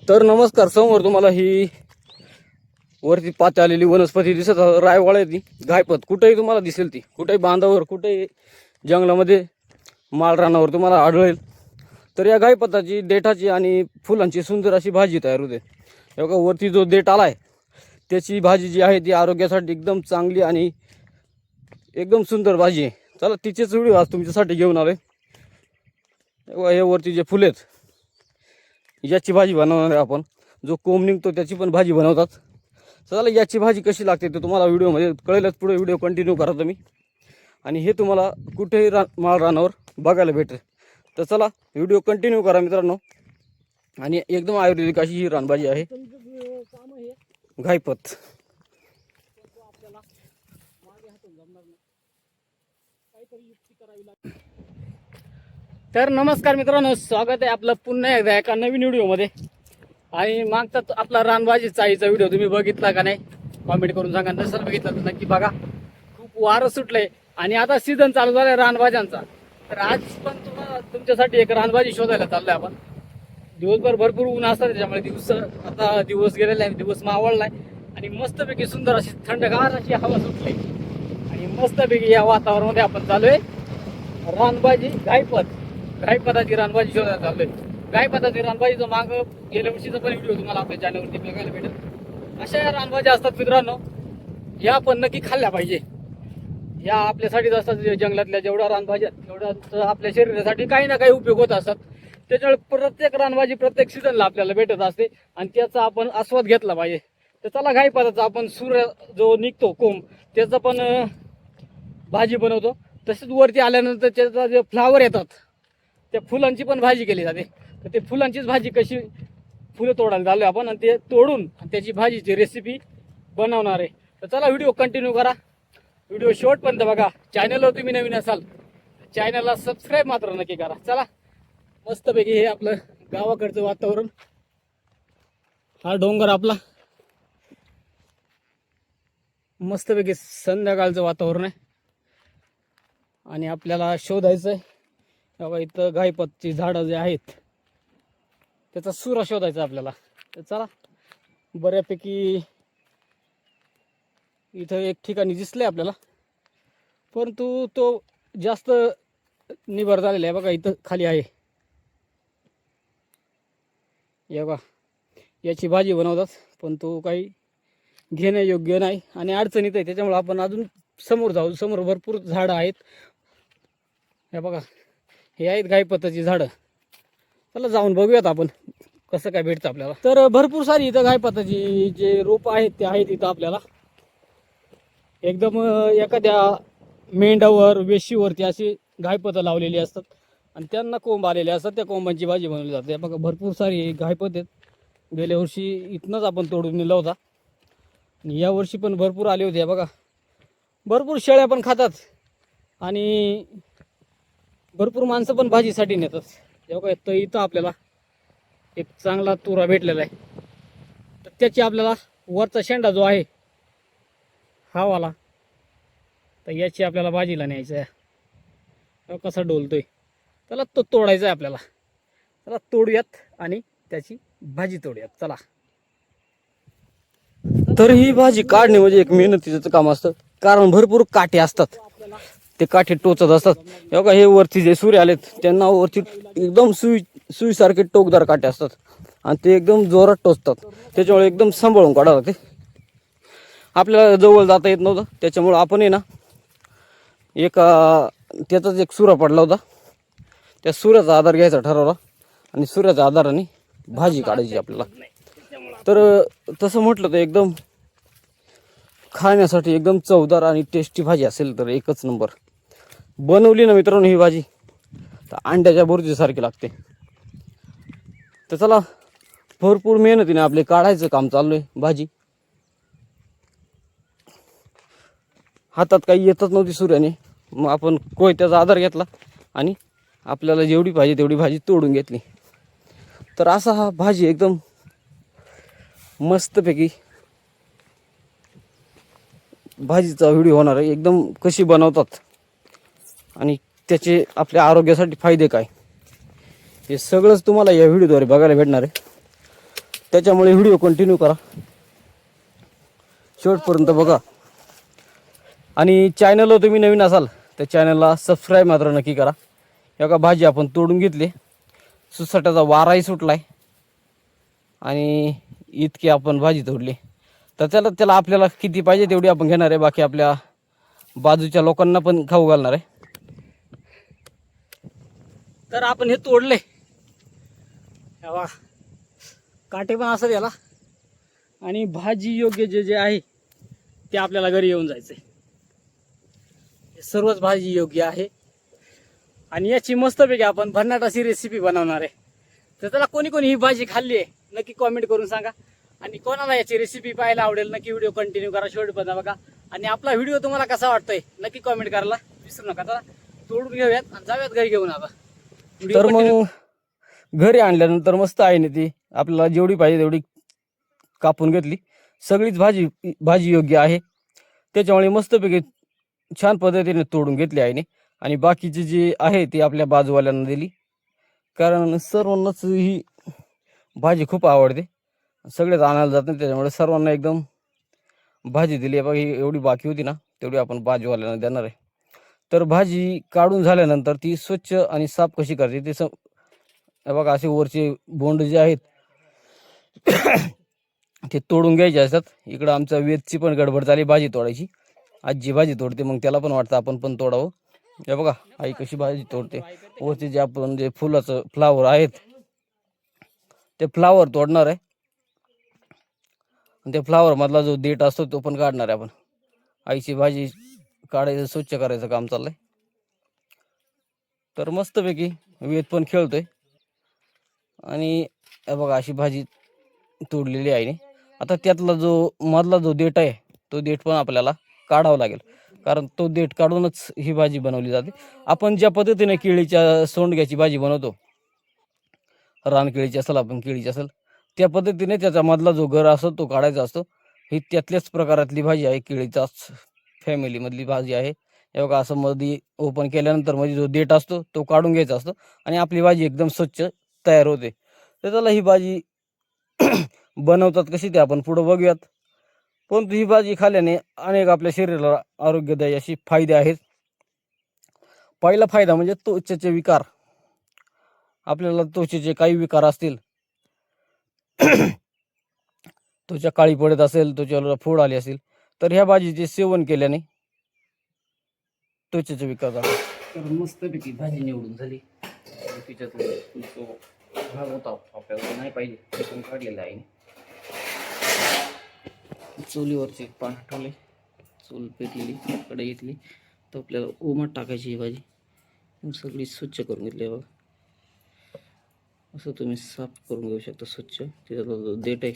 तर नमस्कार. समोर तुम्हाला ही वरती पाते आलेली वनस्पती दिसत रायवाळ आहे ती गायपत. कुठेही तुम्हाला दिसेल ती, कुठेही बांधावर, कुठेही जंगलामध्ये, माळरानावर तुम्हाला आढळेल. तर या गायपताची, देठाची आणि फुलांची सुंदर अशी भाजी तयार होते. बघा वरती जो देठ आला आहे त्याची भाजी जी आहे ती आरोग्यासाठी एकदम चांगली आणि एकदम सुंदर भाजी आहे. चला तिचेच व्हिडिओ आज तुमच्यासाठी घेऊन आलोय. हे वरती जे फुले आहेत याची भाजी बनवणार आहे आपण. जो कोंब निघतो त्याची पण भाजी बनवतात. चला याची भाजी कशी लागते ते तुम्हाला व्हिडिओमध्ये कळेलच. पुढे व्हिडिओ कंटिन्यू करा तुम्ही, आणि हे तुम्हाला कुठेही माळरानावर बघायला भेटेल. तर चला व्हिडिओ कंटिन्यू करा मित्रांनो. आणि एकदम आयुर्वेदिक अशी ही रानभाजी आहे गायपत. तर नमस्कार मित्रांनो, स्वागत आहे आपलं पुन्हा एकदा एका नवीन व्हिडिओमध्ये. आणि मागचा आपला रानभाजी चाळीचा व्हिडिओ तुम्ही बघितला का नाही, कॉमेंट करून सांगा. नसेल बघितला तर नक्की बघा. खूप वारं सुटलंय आणि आता सीझन चालू झालाय रानभाज्यांचा. तर आज पण तुमच्यासाठी एक रानभाजी शोधायला चाललोय आपण. दिवसभर भरपूर ऊन असतात, त्याच्यामुळे आता दिवस गेलेला आहे, दिवस मावळलाय आणि मस्तपैकी सुंदर अशी थंडगार अशी हवा सुटली आणि मस्तपैकी या वातावरणामध्ये आपण चालूय रानभाजी गायपताची रानभाजी शोधायला चाललोय. गायपताची रानभाजीचं माग गेल्या वर्षीचा पण व्हिडिओ तुम्हाला आपल्या चॅनलवरती बघायला भेटेल. अशा या रानभाज्या असतात मित्रांनो, या पण नक्की खाल्ल्या पाहिजे. या आपल्यासाठीच असतात. जंगलातल्या जेवढ्या रानभाज्या तेवढ्या आपल्या शरीरासाठी काही ना काही उपयोग होत असतात. त्याच्यामुळे प्रत्येक रानभाजी प्रत्येक सीझनला आपल्याला भेटत असते आणि त्याचा आपण आस्वाद घेतला पाहिजे. तर चला गायपताचा आपण सूर्य जो निघतो कोंब त्याचा पण भाजी बनवतो. तसेच वरती आल्यानंतर त्याचा जे फ्लावर येतात त्या फुलांची पण भाजी केली जाते. तर ते फुलांचीच भाजी कशी फुलं तोडायला झालो आपण आणि ते तोडून त्याची भाजीची रेसिपी बनवणार आहे. तर चला व्हिडिओ कंटिन्यू करा, व्हिडिओ शेवटपर्यंत बघा. चॅनलवर तुम्ही नवीन असाल चॅनलला सबस्क्राईब मात्र नक्की करा. चला मस्तपैकी हे आपलं गावाकडचं वातावरण, हा डोंगर आपला, मस्तपैकी संध्याकाळचं वातावरण आहे आणि आपल्याला शोधायचं आहे. बाबा इथं गायपतची झाडं जे आहेत त्याचा सुरा शोधायचा आपल्याला. तर चला बऱ्यापैकी इथं एक ठिकाणी दिसलंय आपल्याला, परंतु तो जास्त निबर झालेला आहे. बघा इथं खाली आहे, या बघा याची भाजी बनवतात, पण तो काही घेण्यायोग्य नाही आणि अडचणीत आहे. त्याच्यामुळे आपण अजून समोर जाऊ. समोर भरपूर झाडं आहेत. हे बघा हे आहेत गायपताची झाडं. चला जाऊन बघूयात आपण कसं काय भेटतं आपल्याला. तर भरपूर सारी इथं गायपताची जे रोप आहेत ते आहेत इथं आपल्याला. एकदम एखाद्या मेंढावर, वेशीवरती अशी गायपतं लावलेली असतात आणि त्यांना कोंब आलेले असतात. त्या कोंबांची भाजी बनवली जाते. बघा भरपूर सारी गायपत आहेत. गेल्या वर्षी इथनंच आपण तोडून नेला होता आणि या वर्षी पण भरपूर आले होते. बघा भरपूर शेळ्या पण खातात आणि भरपूर माणसं पण भाजीसाठी नेतात. तेव्हा तर इथं आपल्याला एक चांगला तुरा भेटलेला आहे. तर त्याची आपल्याला वरचा शेंडा जो आहे हा वाला, तर याची आपल्याला भाजीला न्यायचं आहे. कसा डोलतोय, त्याला तो तोडायचा आहे आपल्याला. त्याला तोडूयात आणि त्याची भाजी तोडूयात. चला. तर ही भाजी काढणे म्हणजे एक मेहनतीचं काम असतं, कारण भरपूर काटे असतात. ते काठे टोचत असतात. बघा हे वरती जे सूर्य आलेत त्यांना वरती एकदम सुईसारखे टोकदार काटे असतात आणि ते एकदम जोरात टोचतात. त्याच्यामुळे एकदम सांभाळून काढावं लागते. आपल्याला जवळ जाता येत नव्हतं, त्याच्यामुळं आपण आहे ना त्याचाच एक सुरा पडला होता, त्या सुऱ्याचा आधार घ्यायचा ठरवला आणि सुऱ्याच्या आधाराने भाजी काढायची आपल्याला. तर तसं म्हटलं तर एकदम खाण्यासाठी एकदम चवदार आणि टेस्टी भाजी असेल तर एकच नंबर. बनवली ना मित्रांनो ही भाजी तर अंड्याच्या बुर्जीसारखी लागते. तर चला भरपूर मेहनतीने आपले काढायचं काम चालू आहे भाजी. हातात काही येतच नव्हती सूर्याने, मग आपण कोयत्याचा आधार घेतला आणि आपल्याला जेवढी पाहिजे तेवढी भाजी तोडून घेतली. तर असा हा भाजी एकदम मस्तपैकी भाजीचा व्हिडिओ होणार आहे. एकदम कशी बनवतात आणि त्याचे आपल्या आरोग्यासाठी फायदे काय हे सगळंच तुम्हाला या व्हिडिओद्वारे बघायला भेटणार आहे. त्याच्यामुळे व्हिडिओ कंटिन्यू करा, शेवटपर्यंत बघा. आणि चॅनलला तुम्ही नवीन असाल तर चॅनलला सबस्क्राईब मात्र नक्की करा. हे बघा भाजी आपण तोडून घेतली, सुसाट्याचा वाराही सुटला आहे आणि इतकी आपण भाजी तोडली. तर त्याला आपल्याला किती पाहिजे तेवढी आपण घेणार आहे, बाकी आपल्या बाजूच्या लोकांना पण खाऊ घालणार आहे. तर आपण हे तोडले, वा काटे पण असं याला, आणि भाजी योग्य जे जे आहे ते आपल्याला घरी येऊन जायचंय. सर्वच भाजी योग्य आहे आणि याची मस्तपैकी आपण भन्नाट अशी रेसिपी बनवणार आहे. तर त्याला कोणी कोणी ही भाजी खाल्ली आहे नक्की कॉमेंट करून सांगा, आणि कोणाला याची रेसिपी पाहायला आवडेल नक्की व्हिडिओ कंटिन्यू करा, शेवटपर्यंत बघा. आणि आपला व्हिडिओ तुम्हाला कसा वाटतोय नक्की कॉमेंट करायला विसरू नका. चला तोडून घेऊयात आणि जाऊयात घरी घेऊन. आता तर मग घरी आणल्यानंतर मस्त आहे ना, ती आपल्याला जेवढी पाहिजे तेवढी कापून घेतली. सगळीच भाजी योग्य आहे, त्याच्यामुळे मस्तपैकी छान पद्धतीने तोडून घेतली आहे. आणि बाकीची जी आहे ती आपल्या बाजूवाल्यांना दिली, कारण सर्वांनाच ही भाजी खूप आवडते, सगळेच आणायला जातात, त्याच्यामुळे सर्वांना एकदम भाजी दिली आहे. बघा ही एवढी बाकी होती ना तेवढी आपण बाजूवाल्यांना देणार आहे. तर भाजी काढून झाल्यानंतर ती स्वच्छ आणि साफ कशी करायची ते बघा, असे वरचे बोंड जे आहेत ते तोडून घ्यायचे असतात. इकडं आमच्या वेदची पण गडबड झाली भाजी तोडायची. आजी भाजी तोडते, मग त्याला पण वाटतं आपण पण तोडावं. हे बघा आई कशी भाजी तोडते. वरचे जे आपण जे फुलाचं फ्लावर आहेत ते फ्लावर तोडणार आहे, आणि त्या फ्लावर मधला जो देठ असतो तो पण काढणार आहे आपण. आईची भाजी काढायचं, स्वच्छ करायचं काम चाललंय. तर मस्तपैकी वेद पण खेळतोय, आणि हे बघा अशी भाजी तोडलेली आहे. आता त्यातला जो मधला जो देठ आहे तो देठ पण आपल्याला काढावा लागेल, कारण तो देठ काढूनच ही भाजी बनवली जाते. आपण ज्या पद्धतीने केळीच्या सोंडग्याची भाजी बनवतो, रानकेळीची असेल आपण केळीची असेल, त्या पद्धतीने त्याचा मधला जो गर असतो तो काढायचा असतो. ही त्यातल्याच प्रकारातली भाजी आहे, केळीचाच फॅमिलीमधली भाजी आहे. हे बघा असं मध्ये ओपन केल्यानंतर मध्ये जो देठ असतो तो काढून घ्यायचा असतो, आणि आपली भाजी एकदम स्वच्छ तयार होते. तर त्याला ही भाजी बनवतात कशी ते आपण पुढं बघूयात. परंतु ही भाजी खाल्ल्याने अनेक आपल्या शरीराला आरोग्यदायी अशी फायदे आहेत. पहिला फायदा म्हणजे त्वचेचे विकार. आपल्याला त्वचेचे काही विकार असतील, त्वचा काळी पडत असेल, त्वचेला फोड आली असेल, तर ह्या भाजीचे सेवन केल्याने त्वचेचे विकार जातात. तर मस्तपैकी भाजी निवडून झाली, तिच्यातून तो भाग होता आपल्याला नाही पाहिजे ते पण काढलेला आहे. चुलीवरचे पान ठेवले, चूल पेटलेली, कढई घेतली, तर आपल्याला ओमट टाकायची ही भाजी सगळी स्वच्छ करून घेतली. बघा असं तुम्ही साफ करून घेऊ शकता स्वच्छ. त्याचा जो देठ आहे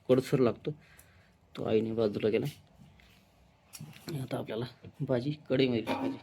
कडसर लागतो तो आईने बाजूला गेला. आता आपल्याला भाजी कढईमध्ये टाकायची.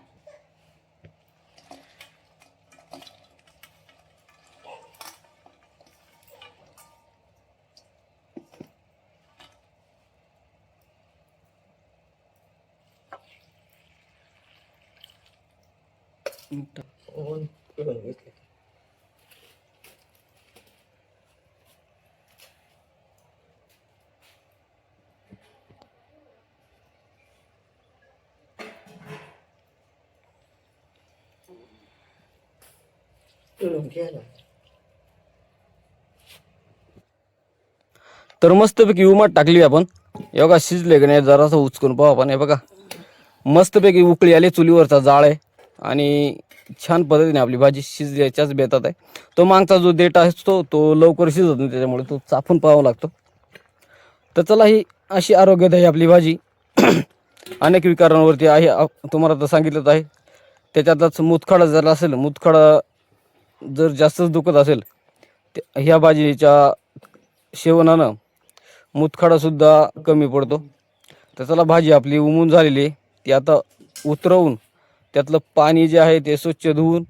तर मस्तपैकी उमट टाकली आपण. हे बघा शिजले का नाही जरासं उचकून पाहू आपण. हे बघा मस्तपैकी उकळी आली, चुलीवरचा जाळ आहे आणि छान पद्धतीने आपली भाजी शिजल्याच्याच बेतात आहे. तो मागचा जो देठ असतो तो लवकर शिजत नाही, त्याच्यामुळे तो चापून पाहावा लागतो. तर चला ही अशी आरोग्यदायी आपली भाजी अनेक विकारांवरती आहे, तुम्हाला तर सांगितलंच आहे. त्याच्यातच मुतखडा जर असेल, मुतखडा जर जास्तच दुखत असेल, ह्या भाजीच्या सेवनानं मुतखडासुद्धा कमी पडतो. तर चला भाजी आपली उमून झालेली आहे, ती आता उतरवून त्यातलं पाणी जे आहे ते स्वच्छ धुवून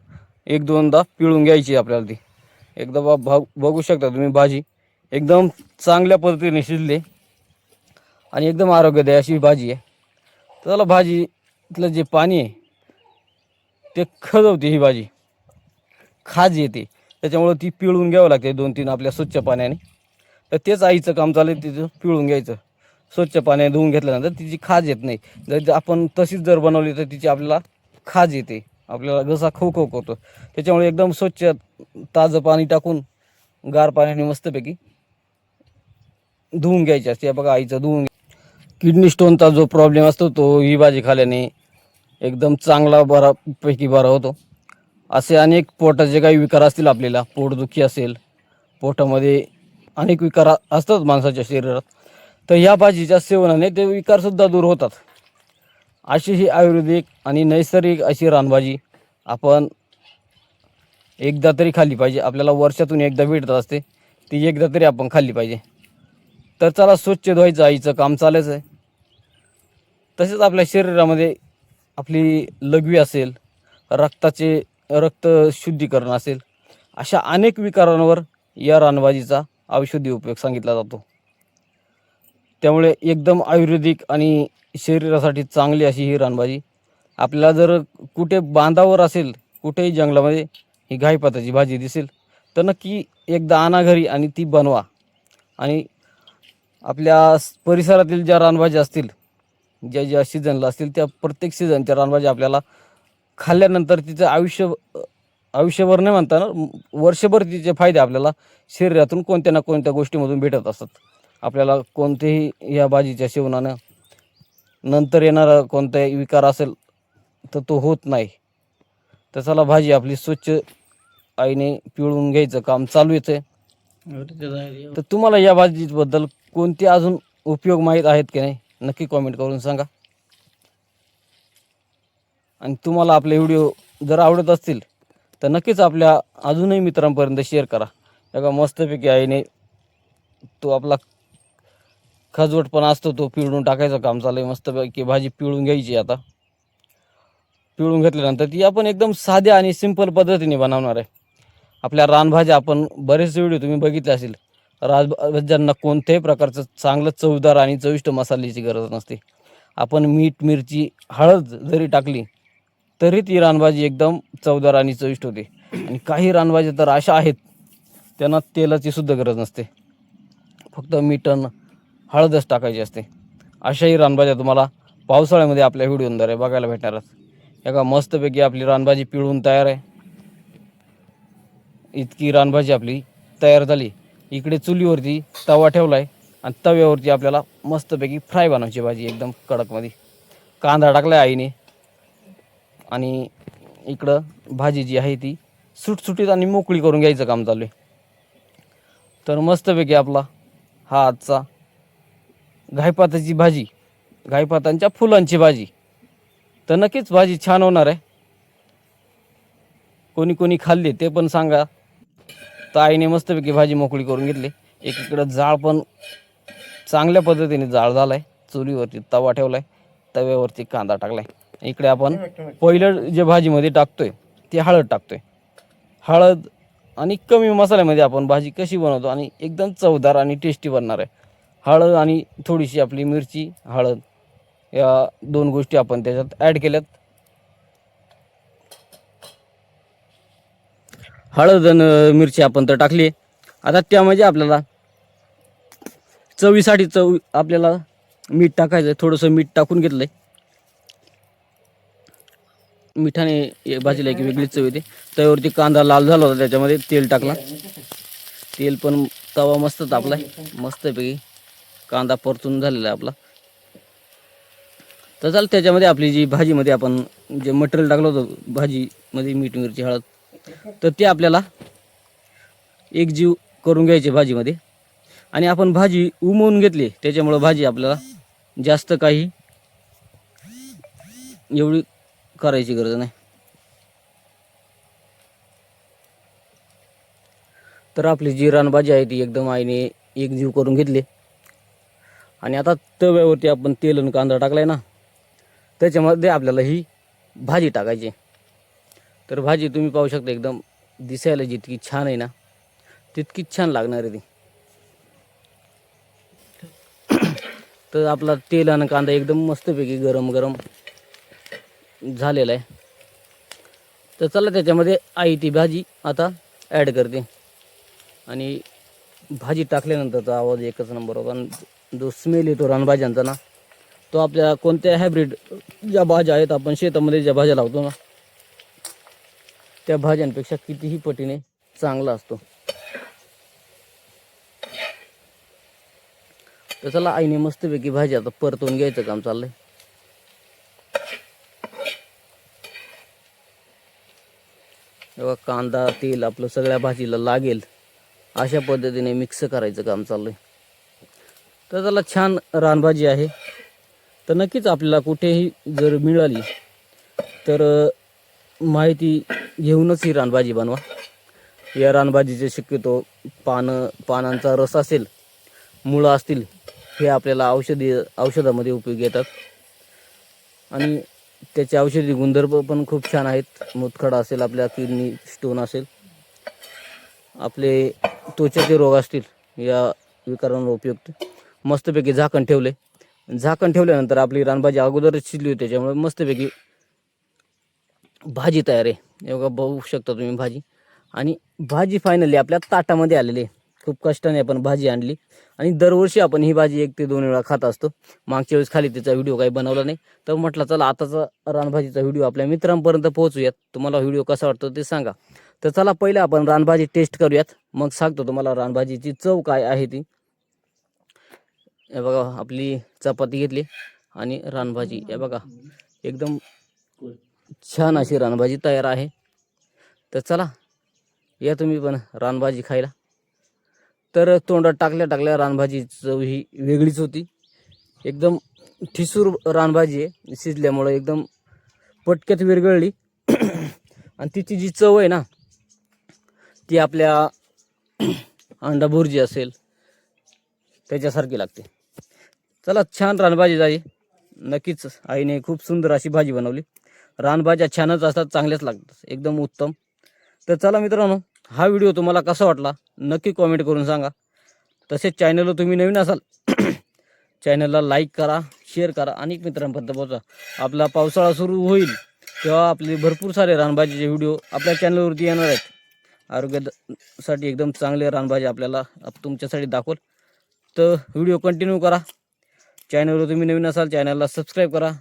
एक दोनदा पिळून घ्यायची आपल्याला. ती एकदा बघू शकता तुम्ही, भाजी एकदम चांगल्या पद्धतीने शिजली आणि एकदम आरोग्यदायी अशी भाजी आहे. तर चला भाजीतलं जे पाणी आहे ते खजवते, ही भाजी खाज येते, त्याच्यामुळे ती पिळून घ्यावं लागते 2-3 आपल्या स्वच्छ पाण्याने. तर तेच आईचं काम चालू आहे, तिचं पिळून घ्यायचं. स्वच्छ पाण्याने धुवून घेतल्यानंतर तिची खाज येत नाही. जर आपण तशीच जर बनवली तर तिची आपल्याला खाज येते, आपल्याला घसा खवखवतो. त्याच्यामुळे एकदम स्वच्छ ताजं पाणी टाकून गार पाण्याने मस्तपैकी धुवून घ्यायची असते. बघा आईचं धुवून. किडनी स्टोनचा जो प्रॉब्लेम असतो तो ही भाजी खाल्याने एकदम चांगला बऱ्यापैकी बरा होतो. असे अनेक पोटाचे काही विकार असतील, आपल्याला पोटदुखी असेल, पोटामध्ये अनेक विकार असतात माणसाच्या शरीरात, तर ह्या भाजीच्या सेवनाने ते विकारसुद्धा दूर होतात. अशी ही आयुर्वेदिक आणि नैसर्गिक अशी रानभाजी आपण एकदा तरी खाल्ली पाहिजे. आपल्याला वर्षातून एकदा भेटत असते, ती एकदा तरी आपण खाल्ली पाहिजे. तर चला, स्वच्छ धुवायचं आईचं काम चालायचं आहे. तसेच आपल्या शरीरामध्ये आपली लघवी असेल, रक्त शुद्धीकरण असेल, अशा अनेक विकारांवर या रानभाजीचा औषधी उपयोग सांगितला जातो. त्यामुळे एकदम आयुर्वेदिक आणि शरीरासाठी चांगली अशी ही रानभाजी आपल्याला जर कुठे बांधावर असेल, कुठेही जंगलामध्ये ही गायपाताची भाजी दिसेल तर नक्की एकदा आणा घरी आणि ती बनवा. आणि आपल्या परिसरातील ज्या रानभाज्या असतील, ज्या ज्या सीझनला असतील, त्या प्रत्येक सीझनच्या रानभाज्या आपल्याला खाल्ल्यानंतर तिचं आयुष्यभर नाही म्हणता ना, वर्षभर तिचे फायदे आपल्याला शरीरातून कोणत्या ना कोणत्या गोष्टीमधून भेटत असतात. आपल्याला कोणतेही या भाजीच्या सेवनानं नंतर येणारा कोणताही विकार असेल तर तो होत नाही. तर चला, भाजी आपली स्वच्छ आईने पिळून घ्यायचं काम चालूच आहे. तर तुम्हाला या भाजीबद्दल कोणते अजून उपयोग माहीत आहेत की नाही, नक्की कॉमेंट करून सांगा. आणि तुम्हाला आपले व्हिडिओ जर आवडत असतील तर नक्कीच आपल्या अजूनही मित्रांपर्यंत शेअर करा. बघा मस्तपैकी आईने तो आपला खजवटपणा असतो तो पिळून टाकायचं काम चालू आहे. मस्तपैकी भाजी पिळून घ्यायची. आता पिळून घेतल्यानंतर ती आपण एकदम साध्या आणि सिंपल पद्धतीने बनवणार आहे. आपल्या रानभाज्या आपण बरेचसे व्हिडिओ तुम्ही बघितले असेल, रानभाज्यांना कोणत्याही प्रकारचं चांगलं चवदार आणि चविष्ट मसाल्याची गरज नसते. आपण मीठ, मिरची, हळद जरी टाकली तरी ती रानभाजी एकदम चवदार आणि चविष्ट होते. आणि काही रानभाज्या तर अशा आहेत, त्यांना तेलाची सुद्धा गरज नसते, फक्त मीठ आणि हळदच टाकायची असते. अशाही रानभाज्या तुम्हाला पावसाळ्यामध्ये आपल्या व्हिडिओद्वारे बघायला भेटणार आहेत. एका मस्तपैकी आपली रानभाजी पिळून तयार आहे. इतकी रानभाजी आपली तयार झाली. इकडे चुलीवरती तवा ठेवला आहे आणि तव्यावरती आपल्याला मस्तपैकी फ्राय बनवायची भाजी एकदम कडकमध्ये. कांदा टाकला आहे आईने आणि इकडं भाजी जी आहे ती सुटसुटीत आणि मोकळी करून घ्यायचं काम चालू आहे. तर मस्तपैकी आपला हा आजचा घायपाताची भाजी, घायपातांच्या फुलांची भाजी. तर नक्कीच भाजी छान होणार आहे. कोणी कोणी खाल्ली ते पण सांगा. तर आईने मस्तपैकी भाजी मोकळी करून घेतली. एकीकडं जाळ पण चांगल्या पद्धतीने जाळ झाला आहे. चुलीवरती तवा ठेवला आहे, तव्यावरती कांदा टाकला आहे. इकडे आपण पहिलं जे भाजीमध्ये टाकतोय ते हळद टाकतोय. हळद आणि कमी मसाल्यामध्ये आपण भाजी कशी बनवतो आणि एकदम चवदार आणि टेस्टी बनणार आहे. हळद आणि थोडीशी आपली मिरची, हळद या दोन गोष्टी आपण त्याच्यात ॲड केल्यात. हळद आणि मिरची आपण तर टाकली. आता त्यामध्ये आपल्याला चवीसाठी आपल्याला मीठ टाकायचं आहे. थोडंसं मीठ टाकून घेतलं आहे. मिठाने भाजीला एक वेगळीच चव येते. तव्यावरती कांदा लाल झाला होता, त्याच्यामध्ये तेल टाकला. तेल पण तवा मस्त तापला आहे. मस्तपैकी कांदा परतून झालेला आहे आपला. तर चाल, त्याच्यामध्ये आपली जी भाजीमध्ये आपण जे मटेरियल टाकलं होतं भाजीमध्ये, मीठ, मिरची, हळद, तर ते आपल्याला एकजीव करून घ्यायचे भाजीमध्ये. आणि आपण भाजी उमवून घेतली, त्याच्यामुळं भाजी आपल्याला जास्त काही एवढी करायची गरज नाही. तर आपली जी रानभाजी आहे ती एकदम आईने एकजीव करून घेतली. आणि आता तव्यावरती आपण तेल आणि कांदा टाकलाय ना, त्याच्यामध्ये आपल्याला ही भाजी टाकायची. तर भाजी तुम्ही पाहू शकता, एकदम दिसायला जितकी छान आहे ना तितकीच छान लागणार आहे ती. तर आपला तेल आणि कांदा एकदम मस्तपैकी गरम गरम झालेला आहे. तर चला, त्याच्यामध्ये आई ती भाजी आता ॲड करते. आणि भाजी टाकल्यानंतरचा आवाज एकच नंबर होता. आणि जो स्मेल येतो रानभाज्यांचा ना, तो आपल्या कोणत्या हायब्रिड ज्या भाज्या आहेत, आपण शेतामध्ये ज्या भाज्या लावतो ना, त्या भाज्यांपेक्षा कितीही पटीने चांगला असतो. तर चला, आईने मस्तपैकी भाजी आता परतून घ्यायचं काम चाललंय. तेव्हा कांदा तेल आपलं सगळ्या भाजीला लागेल अशा पद्धतीने मिक्स करायचं काम चाललंय. तर त्याला छान रानभाजी आहे. तर नक्कीच आपल्याला कुठेही जर मिळाली तर माहिती घेऊनच ही रानभाजी बनवा. या रानभाजीचे शक्यतो पानांचा रस असेल, मुळं असतील, हे आपल्याला औषधामध्ये उपयोगी येतात. आणि त्याचे औषधी गुणधर्म पण खूप छान आहेत. मुतखडा असेल, आपल्या किडनी स्टोन असेल, आपले त्वचेचे रोग असतील, या विकारांवर उपयुक्त. मस्तपैकी झाकण ठेवले. झाकण ठेवल्यानंतर आपली रानभाजी अगोदरच शिजली होती, त्याच्यामुळे मस्तपैकी भाजी तयार आहे. हे बघा, बघू शकता तुम्ही भाजी. आणि भाजी फायनली आपल्या ताटामध्ये आलेली आहे. खूप कष्टाने आपण भाजी आणली आणि दरवर्षी आपण ही भाजी 1 ते 2 वेळा खात असतो. मागच्या वेळेस खाली त्याचा व्हिडिओ काही बनवला नाही, तर म्हटलं चला आताचा रानभाजीचा व्हिडिओ आपल्या मित्रांपर्यंत पोहोचूयात. तुम्हाला व्हिडिओ कसा वाटतो ते सांगा. तर चला, पहिलं आपण रानभाजी टेस्ट करूयात, मग सांगतो तुम्हाला रानभाजीची चव काय आहे ती. हे बघा, आपली चपाती घेतली आणि रानभाजी, हे बघा एकदम छान अशी रानभाजी तयार आहे. तर चला, या तुम्ही पण रानभाजी खायला. तर तोंडात टाकल्या रानभाजी चव ही वेगळीच होती. एकदम ठिसूर रानभाजी आहे, शिजल्यामुळे एकदम पटक्यात विरघळली. आणि तिची जी चव आहे ना, ती आपल्या अंडा भुर्जी असेल त्याच्यासारखी लागते. चला, छान रानभाजी झाली. नक्कीच आईने खूप सुंदर अशी भाजी बनवली. रानभाज्या छानच असतात, चांगल्याच लागतात, एकदम उत्तम. तर चला मित्रांनो, हा व्हिडिओ तुम्हाला कसा वाटला नक्की कॉमेंट करून सांगा. तसेच चॅनलला तुम्ही नवीन असाल चॅनलला लाईक करा, शेअर करा, अनेक मित्रांपर्यंत पोहोचा. आपला पावसाळा सुरू होईल तेव्हा आपले भरपूर सारे रानभाजीचे व्हिडिओ आपल्या चॅनलवरती येणार आहेत. आरोग्यासाठी एकदम चांगले रानभाजी आपल्याला तुमच्यासाठी दाखवल. तर व्हिडिओ कंटिन्यू करा. चॅनलवर तुम्ही नवीन असाल चॅनलला सबस्क्राईब करा.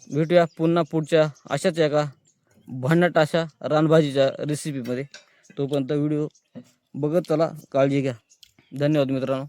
भेटूया पुन्हा पुढच्या अशाच एका भन्नाट अशा रानभाजीच्या रेसिपीमध्ये. तोपर्यंत व्हिडिओ बघत चला, काळजी घ्या. धन्यवाद मित्रांनो.